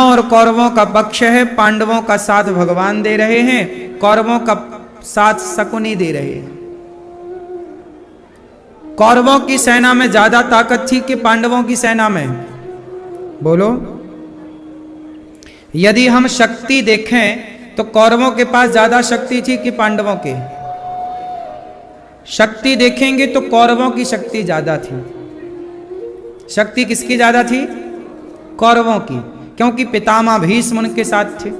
और कौरवों का पक्ष है। पांडवों का साथ भगवान दे रहे हैं, कौरवों का साथ शकुनी दे रहे हैं। कौरवों की सेना में ज्यादा ताकत थी कि पांडवों की सेना में? बोलो। यदि हम शक्ति देखें तो कौरवों के पास ज्यादा शक्ति थी कि पांडवों के? शक्ति देखेंगे तो कौरवों की शक्ति ज्यादा थी। शक्ति किसकी ज्यादा थी? कौरवों की, क्योंकि पितामह भीष्म उनके साथ थे,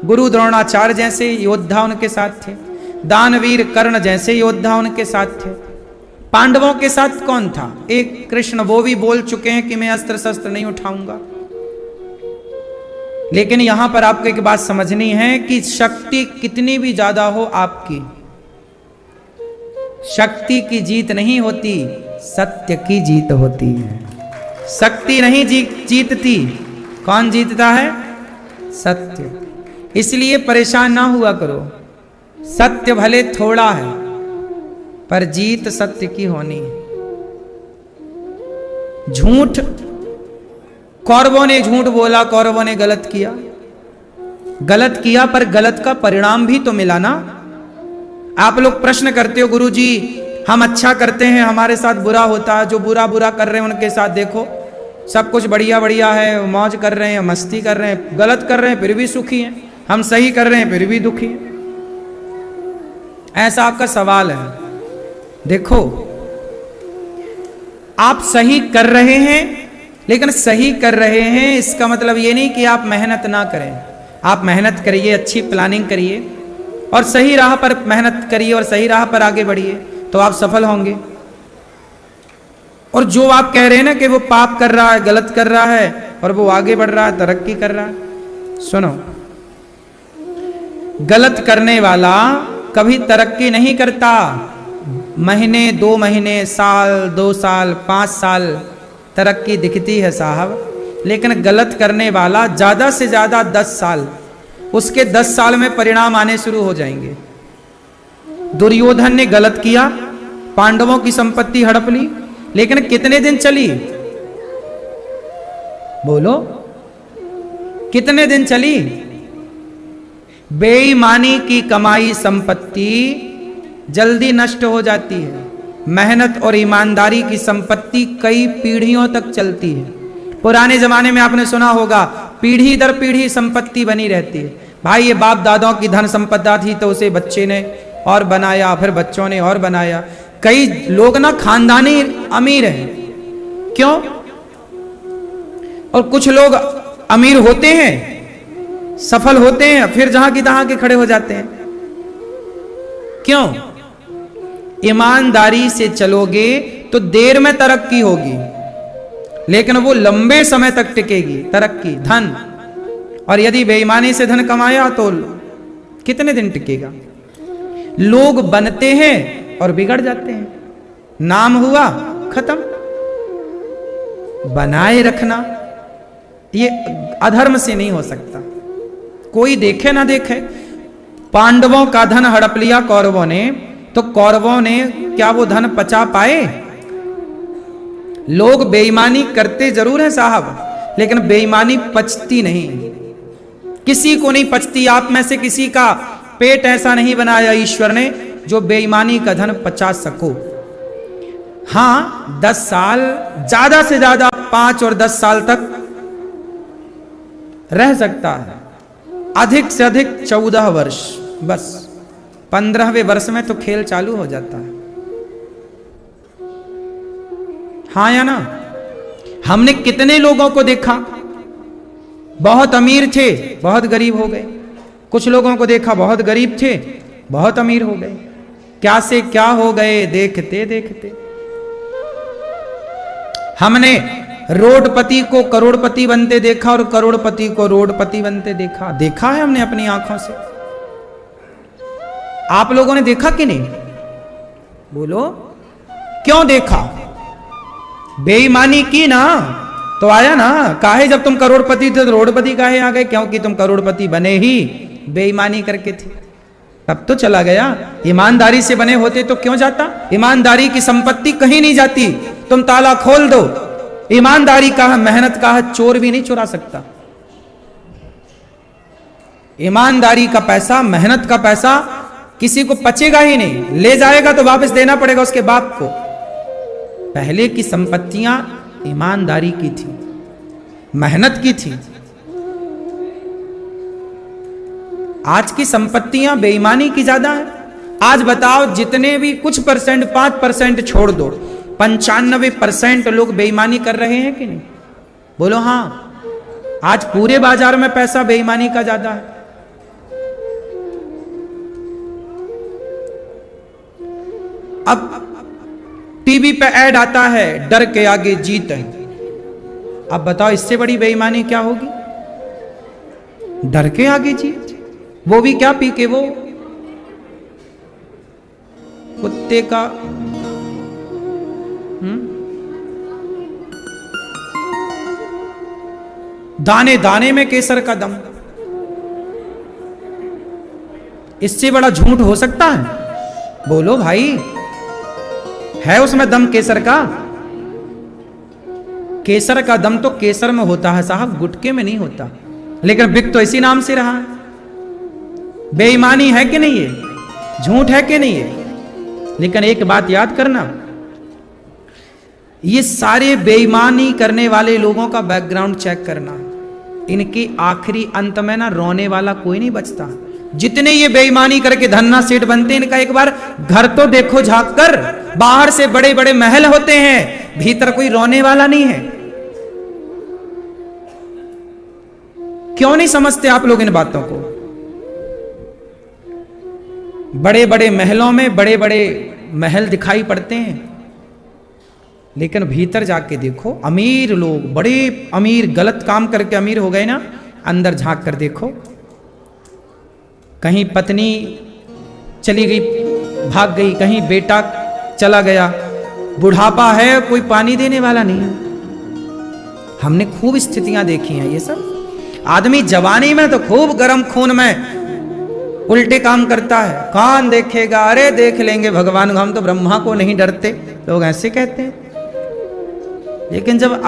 गुरु द्रोणाचार्य जैसे योद्धा उनके साथ थे, दानवीर कर्ण जैसे योद्धा उनके साथ थे। पांडवों के साथ कौन था? एक कृष्ण, वो भी बोल चुके हैं कि मैं अस्त्र शस्त्र नहीं उठाऊंगा। लेकिन यहां पर आपको एक बात समझनी है कि शक्ति कितनी भी ज्यादा हो, आपकी शक्ति की जीत नहीं होती, सत्य की जीत होती है। शक्ति नहीं जीतती, कौन जीतता है? सत्य। इसलिए परेशान ना हुआ करो। सत्य भले थोड़ा है पर जीत सत्य की होनी है। झूठ, कौरवों ने झूठ बोला, कौरवों ने गलत किया, गलत किया पर गलत का परिणाम भी तो मिला ना। आप लोग प्रश्न करते हो, गुरुजी हम अच्छा करते हैं हमारे साथ बुरा होता है, जो बुरा बुरा कर रहे हैं उनके साथ देखो सब कुछ बढ़िया बढ़िया है, मौज कर रहे हैं, मस्ती कर रहे हैं, गलत कर रहे हैं फिर भी सुखी हैं, हम सही कर रहे हैं फिर भी दुखी हैं। ऐसा आपका सवाल है। देखो, आप सही कर रहे हैं, लेकिन सही कर रहे हैं इसका मतलब ये नहीं कि आप मेहनत ना करें। आप मेहनत करिए, अच्छी प्लानिंग करिए और सही राह पर मेहनत करिए और सही राह पर आगे बढ़िए तो आप सफल होंगे। और जो आप कह रहे हैं ना कि वो पाप कर रहा है, गलत कर रहा है और वो आगे बढ़ रहा है, तरक्की कर रहा है, सुनो, गलत करने वाला कभी तरक्की नहीं करता। महीने, 2 महीने, साल, 2 साल, 5 साल तरक्की दिखती है साहब, लेकिन गलत करने वाला ज्यादा से ज्यादा 10 साल, उसके 10 साल में परिणाम आने शुरू हो जाएंगे। दुर्योधन ने गलत किया, पांडवों की संपत्ति हड़प ली, लेकिन कितने दिन चली? बोलो, कितने दिन चली? बेईमानी की कमाई संपत्ति जल्दी नष्ट हो जाती है। मेहनत और ईमानदारी की संपत्ति कई पीढ़ियों तक चलती है। पुराने जमाने में आपने सुना होगा, पीढ़ी दर पीढ़ी संपत्ति बनी रहती है। भाई ये बाप दादाओं की धन संपदा थी तो उसे बच्चे ने और बनाया, फिर बच्चों ने और बनाया। कई लोग ना खानदानी अमीर हैं, क्यों? और कुछ लोग अमीर होते हैं, सफल होते हैं, फिर जहां की तहां के खड़े हो जाते हैं, क्यों? ईमानदारी से चलोगे तो देर में तरक्की होगी, लेकिन वो लंबे समय तक टिकेगी तरक्की, धन। और यदि बेईमानी से धन कमाया तो कितने दिन टिकेगा? लोग बनते हैं और बिगड़ जाते हैं, नाम हुआ खत्म। बनाए रखना ये अधर्म से नहीं हो सकता, कोई देखे ना देखे। पांडवों का धन हड़प लिया कौरवों ने, तो कौरवों ने क्या वो धन पचा पाए? लोग बेईमानी करते जरूर हैं साहब, लेकिन बेईमानी पचती नहीं, किसी को नहीं पचती। आप में से किसी का पेट ऐसा नहीं बनाया ईश्वर ने जो बेईमानी का धन पचा सको। हां, 10 साल, ज्यादा से ज्यादा 5 और 10 साल तक रह सकता है, अधिक से अधिक 14 वर्ष, बस 15वें वर्ष में तो खेल चालू हो जाता है। हाँ या ना? हमने कितने लोगों को देखा, बहुत अमीर थे बहुत गरीब हो गए, कुछ लोगों को देखा बहुत गरीब थे बहुत अमीर हो गए। क्या से क्या हो गए देखते देखते। हमने रोडपति को करोड़पति बनते देखा और करोड़पति को रोडपति बनते देखा, देखा है हमने अपनी आंखों से। आप लोगों ने देखा कि नहीं? बोलो, क्यों देखा? बेईमानी की ना तो आया ना। काहे जब तुम करोड़पति थे तो रोडपति काहे आ गए? क्योंकि तुम करोड़पति बने ही बेईमानी करके थे, तब तो चला गया। ईमानदारी से बने होते तो क्यों जाता? ईमानदारी की संपत्ति कहीं नहीं जाती। तुम ताला खोल दो, ईमानदारी का, मेहनत का चोर भी नहीं चुरा सकता। ईमानदारी का पैसा, मेहनत का पैसा किसी को पचेगा ही नहीं, ले जाएगा तो वापस देना पड़ेगा उसके बाप को। पहले की संपत्तियां ईमानदारी की थी, मेहनत की थी। आज की संपत्तियां बेईमानी की ज्यादा है। आज बताओ, जितने भी कुछ परसेंट, 5% छोड़ दो, 95% लोग बेईमानी कर रहे हैं कि नहीं? बोलो हाँ। आज पूरे बाजार में पैसा बेईमानी का ज्यादा है। अब टीवी पे ऐड आता है, डर के आगे जीत है। अब बताओ, इससे बड़ी बेईमानी क्या होगी? डर के आगे जीत, वो भी क्या पी के, वो कुत्ते का दाने दाने में केसर का दम। इससे बड़ा झूठ हो सकता है? बोलो भाई, है उसमें दम केसर का? केसर का दम तो केसर में होता है साहब, गुटके में नहीं होता। लेकिन बिक तो इसी नाम से रहा है। बेईमानी है कि नहीं है? झूठ है कि नहीं है? लेकिन एक बात याद करना, ये सारे बेईमानी करने वाले लोगों का बैकग्राउंड चेक करना, इनके आखिरी अंत में ना रोने वाला कोई नहीं बचता। जितने ये बेईमानी करके धन्ना सेठ बनते हैं, इनका एक बार घर तो देखो झांक कर। बाहर से बड़े बड़े महल होते हैं, भीतर कोई रोने वाला नहीं है। क्यों नहीं समझते आप लोग इन बातों को? बड़े बड़े महलों में बड़े बड़े महल दिखाई पड़ते हैं, लेकिन भीतर जाके देखो, अमीर लोग, बड़े अमीर, गलत काम करके अमीर हो गए ना, अंदर झांक कर देखो, कहीं पत्नी चली गई, भाग गई, कहीं बेटा चला गया, बुढ़ापा है, कोई पानी देने वाला नहीं है। हमने खूब स्थितियां देखी हैं ये सब। आदमी जवानी में तो खूब गर्म खून में उल्टे काम करता है, कौन देखेगा, अरे देख लेंगे भगवान, हम तो ब्रह्मा को नहीं डरते, लोग ऐसे कहते हैं। लेकिन जब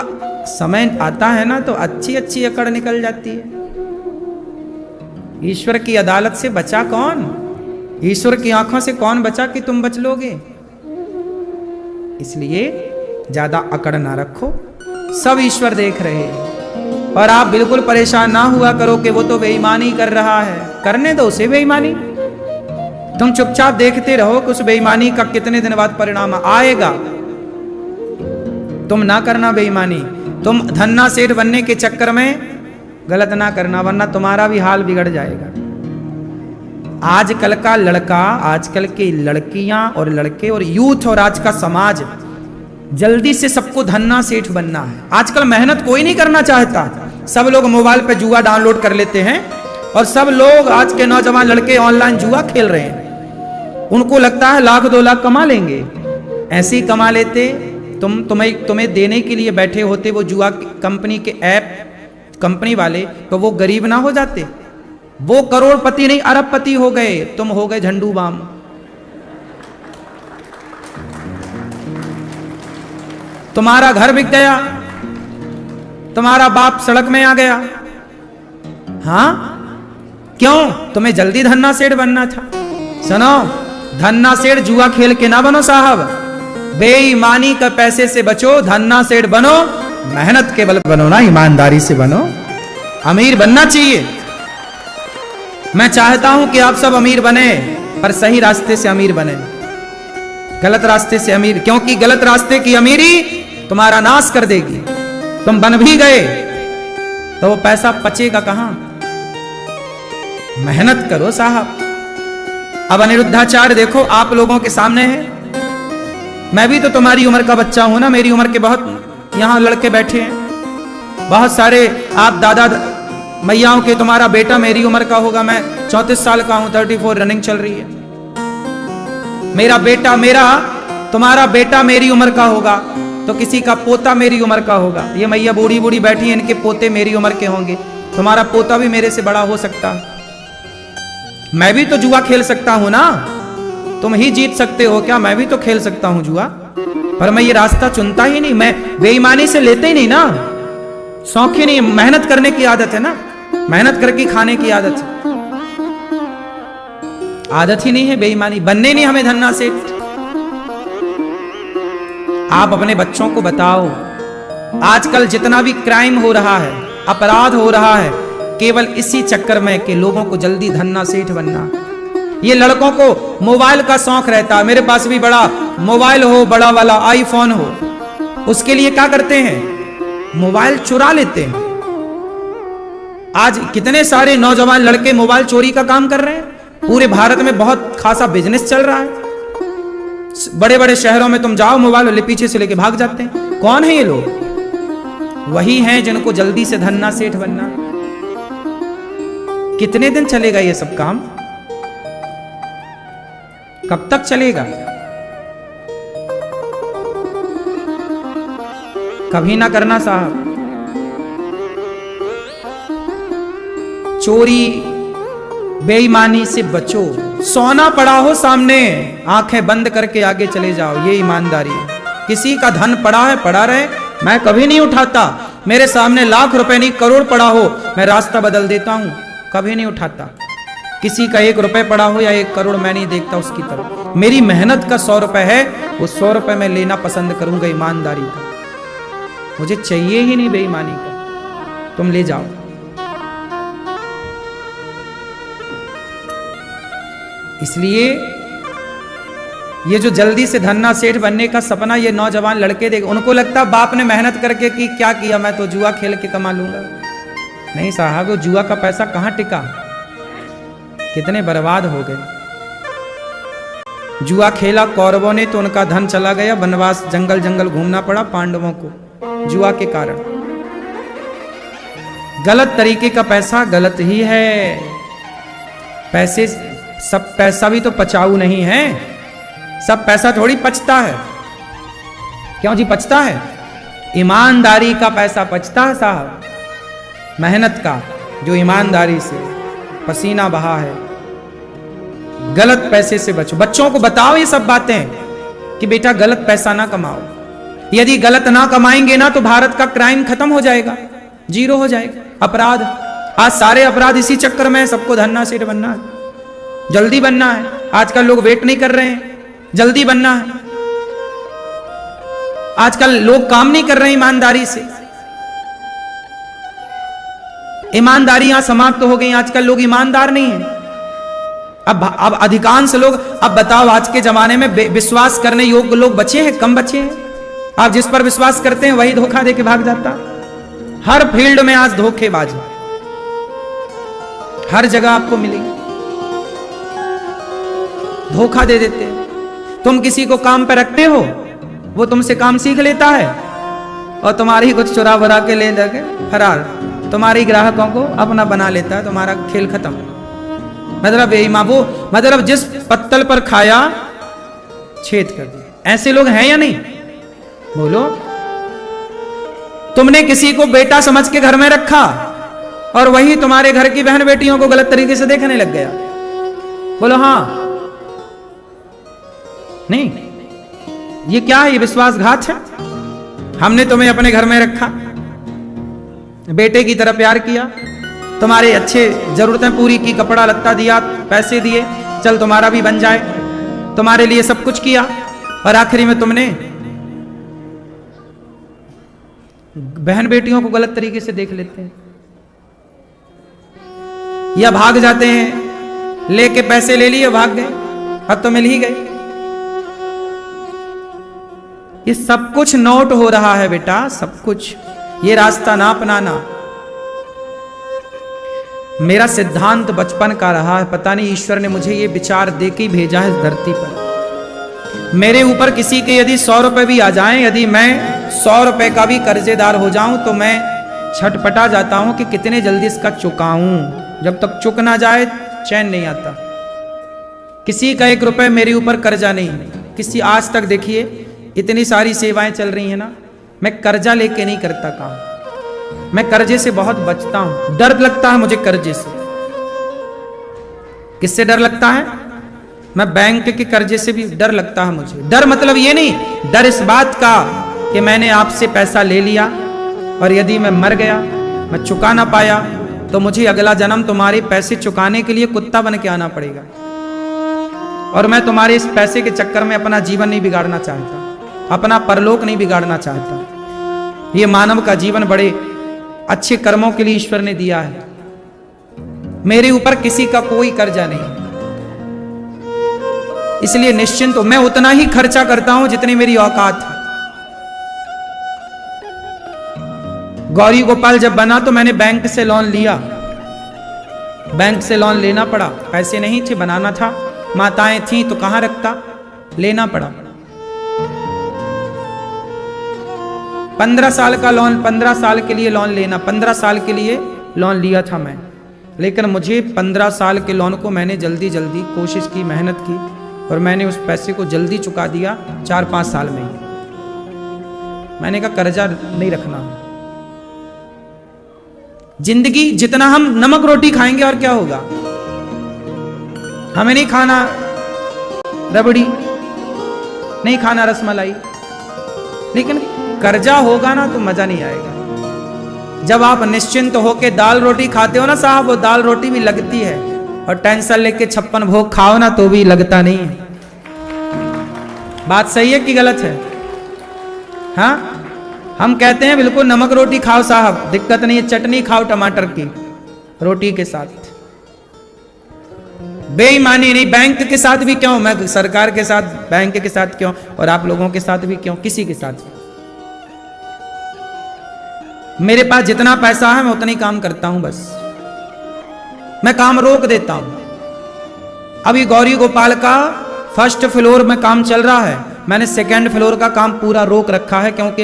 समय आता है ना, तो अच्छी अच्छी अकड़ निकल जाती है। ईश्वर की अदालत से बचा कौन? ईश्वर की आंखों से कौन बचा कि तुम बच लोगे? इसलिए ज्यादा अकड़ ना रखो, सब ईश्वर देख रहे हैं। और आप बिल्कुल परेशान ना हुआ करो कि वो तो बेईमानी कर रहा है, करने दो उसे बेईमानी। तुम चुपचाप देखते रहो कि उस बेईमानी का कितने दिन बाद परिणाम आएगा। तुम ना करना बेईमानी, तुम धन्ना सेठ बनने के चक्कर में गलत ना करना, वरना तुम्हारा भी हाल बिगड़ जाएगा। आजकल का लड़का, आजकल की लड़कियां और लड़के और यूथ और आज का समाज जल्दी से सबको धन्ना सेठ बनना है। आजकल मेहनत कोई नहीं करना चाहता, सब लोग मोबाइल पे जुआ डाउनलोड कर लेते हैं और सब लोग, आज के नौजवान लड़के ऑनलाइन जुआ खेल रहे हैं। उनको लगता है लाख 2 लाख कमा लेंगे, ऐसे ही कमा लेते। तुम्हें देने के लिए बैठे होते वो जुआ कंपनी के ऐप कंपनी वाले, तो वो गरीब ना हो जाते? वो करोड़पति नहीं अरबपति हो गए, तुम हो गए झंडू बाम। तुम्हारा घर बिक गया, तुम्हारा बाप सड़क में आ गया। हाँ, क्यों? तुम्हें जल्दी धन्ना सेठ बनना था। सुनो, धन्ना सेठ जुआ खेल के ना बनो साहब, बेईमानी का पैसे से बचो, धन्ना सेठ बनो, मेहनत के बल बनो ना, ईमानदारी से बनो। अमीर बनना चाहिए। मैं चाहता हूं कि आप सब अमीर बने, पर सही रास्ते से अमीर बने, गलत रास्ते से अमीर, क्योंकि गलत रास्ते की अमीरी तुम्हारा नाश कर देगी। तुम बन भी गए तो वो पैसा पचेगा कहां? मेहनत करो साहब। अब अनिरुद्धाचार्य देखो आप लोगों के सामने है, मैं भी तो तुम्हारी उम्र का बच्चा हूं ना, मेरी उम्र के बहुत यहां लड़के बैठे हैं, बहुत सारे आप दादा मैयाओं के, तुम्हारा बेटा मेरी उम्र का होगा, मैं 34 साल का हूं, 34 रनिंग चल रही है। मेरा बेटा, तुम्हारा बेटा मेरी उम्र का होगा, तो किसी का पोता मेरी उम्र का होगा। ये मैया बूढ़ी बूढ़ी बैठी है, इनके पोते मेरी उम्र के होंगे, तुम्हारा पोता भी मेरे से बड़ा हो सकता है। मैं भी तो जुआ खेल सकता हूं ना, तुम ही जीत सकते हो क्या? मैं भी तो खेल सकता हूं जुआ, पर मैं ये रास्ता चुनता ही नहीं, मैं बेईमानी से लेते ही नहीं ना, शौक ही नहीं, मेहनत करने की आदत है ना, मेहनत करके खाने की आदत है। आदत ही नहीं है बेईमानी, बनने नहीं हमें धन्ना सेठ। आप अपने बच्चों को बताओ, आजकल जितना भी क्राइम हो रहा है, अपराध हो रहा है, केवल इसी चक्कर में कि लोगों को जल्दी धन्ना सेठ बनना। ये लड़कों को मोबाइल का शौक रहता है, मेरे पास भी बड़ा मोबाइल हो, बड़ा वाला आईफोन हो, उसके लिए क्या करते हैं, मोबाइल चुरा लेते हैं। आज कितने सारे नौजवान लड़के मोबाइल चोरी का काम कर रहे हैं, पूरे भारत में बहुत खासा बिजनेस चल रहा है। बड़े बड़े शहरों में तुम जाओ, मोबाइल वाले पीछे से लेके भाग जाते हैं। कौन है ये लोग? वही हैं जिनको जल्दी से धन्ना सेठ बनना। कितने दिन चलेगा ये सब काम? कब तक चलेगा? कभी ना करना साहब। चोरी बेईमानी से बचो। सोना पड़ा हो सामने, आंखें बंद करके आगे चले जाओ, ये ईमानदारी है। किसी का धन पड़ा है, पड़ा रहे, मैं कभी नहीं उठाता। मेरे सामने लाख रुपए नहीं करोड़ पड़ा हो, मैं रास्ता बदल देता हूं, कभी नहीं उठाता। किसी का 1 रुपए पड़ा हो या 1 करोड़, मैं नहीं देखता उसकी तरफ। मेरी मेहनत का 100 रुपए है, वो 100 रुपए मैं लेना पसंद करूंगा ईमानदारी का। मुझे चाहिए ही नहीं बेईमानी का, तुम ले जाओ। इसलिए ये जो जल्दी से धन्ना सेठ बनने का सपना ये नौजवान लड़के देख, उनको लगता बाप ने मेहनत करके कि क्या किया, मैं तो जुआ खेल के कमा लूंगा। नहीं साहब, वो जुआ का पैसा कहां टिका, कितने बर्बाद हो गए। जुआ खेला कौरवों ने तो उनका धन चला गया, वनवास जंगल जंगल घूमना पड़ा पांडवों को जुआ के कारण। गलत तरीके का पैसा गलत ही है। पैसे, सब पैसा भी तो पचाऊ नहीं है, सब पैसा थोड़ी पचता है। क्यों जी पचता है? ईमानदारी का पैसा पचता है साहब, मेहनत का, जो ईमानदारी से पसीना बहा है। गलत पैसे से बचो। बच्चों को बताओ ये सब बातें कि बेटा गलत पैसा ना कमाओ। यदि गलत ना कमाएंगे ना तो भारत का क्राइम खत्म हो जाएगा, जीरो हो जाएगा। अपराध, आज सारे अपराध इसी चक्कर में है, सबको धन्ना सेठ बनना है, जल्दी बनना है। आजकल लोग वेट नहीं कर रहे हैं, जल्दी बनना है। आजकल लोग काम नहीं कर रहे हैं ईमानदारी से, ईमानदारियां समाप्त हो गई। आजकल लोग ईमानदार नहीं है। अब अधिकांश लोग, अब बताओ आज के जमाने में विश्वास करने योग्य लोग बचे हैं? कम बचे हैं। आप जिस पर विश्वास करते हैं वही धोखा देके भाग जाता। हर फील्ड में आज धोखेबाजी हर जगह आपको मिलेगी, धोखा दे देते हैं। तुम किसी को काम पे रखते हो, वो तुमसे काम सीख लेता है और तुम्हारी कुछ चुरा भरा के ले जाके फरार, तुम्हारी ग्राहकों को अपना बना लेता है, तुम्हारा खेल खत्म। मतलब यही माँ, वो मतलब जिस पत्तल पर खाया छेद कर दिया। ऐसे लोग हैं या नहीं? बोलो। तुमने किसी को बेटा समझ के घर में रखा और वही तुम्हारे घर की बहन बेटियों को गलत तरीके से देखने लग गया। बोलो हाँ नहीं? ये क्या है? ये विश्वासघात है। हमने तुम्हें अपने घर में रखा, बेटे की तरह प्यार किया, तुम्हारे अच्छे जरूरतें पूरी की, कपड़ा लत्ता दिया, पैसे दिए, चल तुम्हारा भी बन जाए, तुम्हारे लिए सब कुछ किया, और आखिरी में तुमने बहन बेटियों को गलत तरीके से देख लेते हैं या भाग जाते हैं, लेके पैसे ले लिए भाग गए, अब तो मिल ही गए। ये सब कुछ नोट हो रहा है बेटा, सब कुछ। ये रास्ता ना अपनाना। मेरा सिद्धांत बचपन का रहा है, पता नहीं ईश्वर ने मुझे ये विचार दे के भेजा है इस धरती पर। मेरे ऊपर किसी के यदि 100 रुपए भी आ जाएं, यदि मैं 100 रुपए का भी कर्जेदार हो जाऊं तो मैं छटपटा जाता हूं कि कितने जल्दी इसका चुकाऊं। जब तक चुक ना जाए चैन नहीं आता। किसी का 1 रुपए मेरे ऊपर कर्जा नहीं, किसी, आज तक देखिए इतनी सारी सेवाएं चल रही हैं ना, मैं कर्जा लेके नहीं करता काम। मैं कर्जे से बहुत बचता हूं, डर लगता है मुझे कर्जे से। किससे डर लगता है? मैं बैंक के कर्जे से भी डर लगता है मुझे। डर मतलब ये नहीं, डर इस बात का कि मैंने आपसे पैसा ले लिया और यदि मैं मर गया, मैं चुका ना पाया, तो मुझे अगला जन्म तुम्हारे पैसे चुकाने के लिए कुत्ता बन के आना पड़ेगा। और मैं तुम्हारे इस पैसे के चक्कर में अपना जीवन नहीं बिगाड़ना चाहता, अपना परलोक नहीं बिगाड़ना चाहता। ये मानव का जीवन बड़े अच्छे कर्मों के लिए ईश्वर ने दिया है। मेरे ऊपर किसी का कोई कर्जा नहीं, इसलिए निश्चिंत हो। मैं उतना ही खर्चा करता हूं जितनी मेरी औकात है। गौरी गोपाल जब बना तो मैंने बैंक से लोन लिया, बैंक से लोन लेना पड़ा, पैसे नहीं थे, बनाना था। माताएं थीं तो कहां रखता, लेना पड़ा। 15 साल का लोन, 15 साल के लिए लोन लेना, 15 साल के लिए लोन लिया था मैं। लेकिन मुझे 15 साल के लोन को मैंने जल्दी जल्दी कोशिश की, मेहनत की, और मैंने उस पैसे को जल्दी चुका दिया 4-5 साल में ही। मैंने कहा कर्जा नहीं रखना। जिंदगी जितना हम नमक रोटी खाएंगे और क्या होगा, हमें नहीं खाना रबड़ी, नहीं खाना रसमलाई, लेकिन कर्जा होगा ना तो मजा नहीं आएगा। जब आप निश्चिंत होके दाल रोटी खाते हो ना साहब, वो दाल रोटी भी लगती है, और टेंशन लेके 56 भोग खाओ ना तो भी लगता नहीं है। बात सही है कि गलत है? हाँ, हम कहते हैं बिल्कुल नमक रोटी खाओ साहब, दिक्कत नहीं है, चटनी खाओ टमाटर की रोटी के साथ। बेईमानी नहीं, बैंक के साथ भी क्यों, मैं सरकार के साथ, बैंक के साथ क्यों, और आप लोगों के साथ भी क्यों, किसी के साथ। मेरे पास जितना पैसा है मैं उतना ही काम करता हूं, बस मैं काम रोक देता हूं। अभी गौरी गोपाल का 1st फ्लोर में काम चल रहा है, मैंने 2nd फ्लोर का काम पूरा रोक रखा है, क्योंकि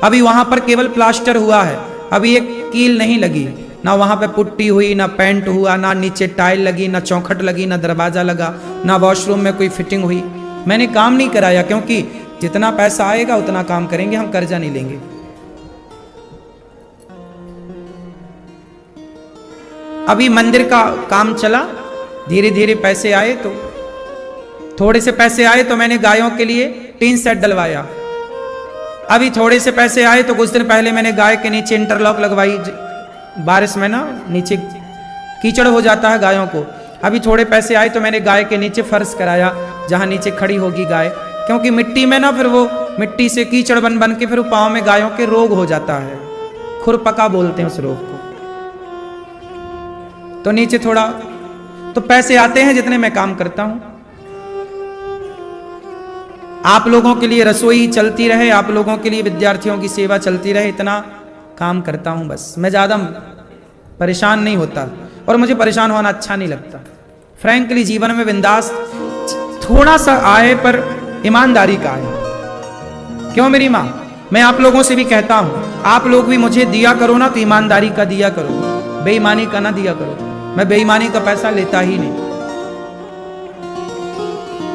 अभी वहां पर केवल प्लास्टर हुआ है, अभी एक कील नहीं लगी, ना वहां पे पुट्टी हुई, ना पेंट हुआ, ना नीचे टाइल लगी, ना चौखट लगी, ना दरवाजा लगा, ना वॉशरूम में कोई फिटिंग हुई। मैंने काम नहीं कराया, क्योंकि जितना पैसा आएगा उतना काम करेंगे, हम कर्जा नहीं लेंगे। अभी मंदिर का काम चला, धीरे धीरे पैसे आए, तो थोड़े से पैसे आए तो मैंने गायों के लिए टीन सेट डलवाया। अभी थोड़े से पैसे आए तो कुछ दिन पहले मैंने गाय के नीचे इंटरलॉक लगवाई, बारिश में ना नीचे कीचड़ हो जाता है गायों को। अभी थोड़े पैसे आए तो मैंने गाय के नीचे फर्श कराया, जहां नीचे खड़ी होगी गाय, क्योंकि मिट्टी में ना फिर वो मिट्टी से कीचड़ बन बन के फिर पाँव में गायों के रोग हो जाता है, खुरपका बोलते हैं उस रोग को। तो नीचे थोड़ा तो पैसे आते हैं जितने मैं काम करता हूं। आप लोगों के लिए रसोई चलती रहे, आप लोगों के लिए विद्यार्थियों की सेवा चलती रहे, इतना काम करता हूं बस। मैं ज्यादा परेशान नहीं होता, और मुझे परेशान होना अच्छा नहीं लगता। फ्रैंकली जीवन में बिंदास थोड़ा सा आए पर ईमानदारी का आए। क्यों मेरी माँ, मैं आप लोगों से भी कहता हूं, आप लोग भी मुझे दिया करो ना तो ईमानदारी का दिया करो, बेईमानी का ना दिया करो। मैं बेईमानी का पैसा लेता ही नहीं।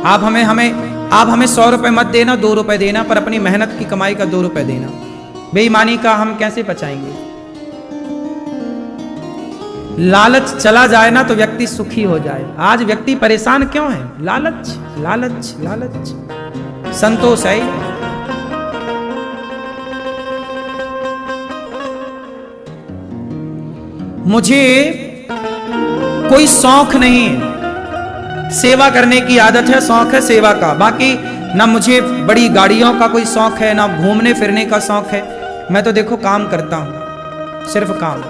आप हमें 100 रुपए मत देना, 2 रुपए देना, पर अपनी मेहनत की कमाई का 2 रुपए देना। बेईमानी का हम कैसे बचाएंगे? लालच चला जाए ना तो व्यक्ति सुखी हो जाए। आज व्यक्ति परेशान क्यों है? लालच लालच लालच। संतोष है मुझे कोई शौक नहीं है, सेवा करने की आदत है, शौक है सेवा का। बाकी ना मुझे बड़ी गाड़ियों का कोई शौक है, ना घूमने फिरने का शौक है। मैं तो देखो काम करता हूं, सिर्फ काम।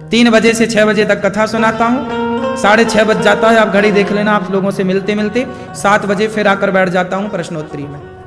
3 बजे से 6 बजे तक कथा सुनाता हूं, 6:30 बज जाता है, आप घड़ी देख लेना। आप लोगों से मिलते मिलते 7 बजे फिर आकर बैठ जाता हूं प्रश्नोत्तरी में।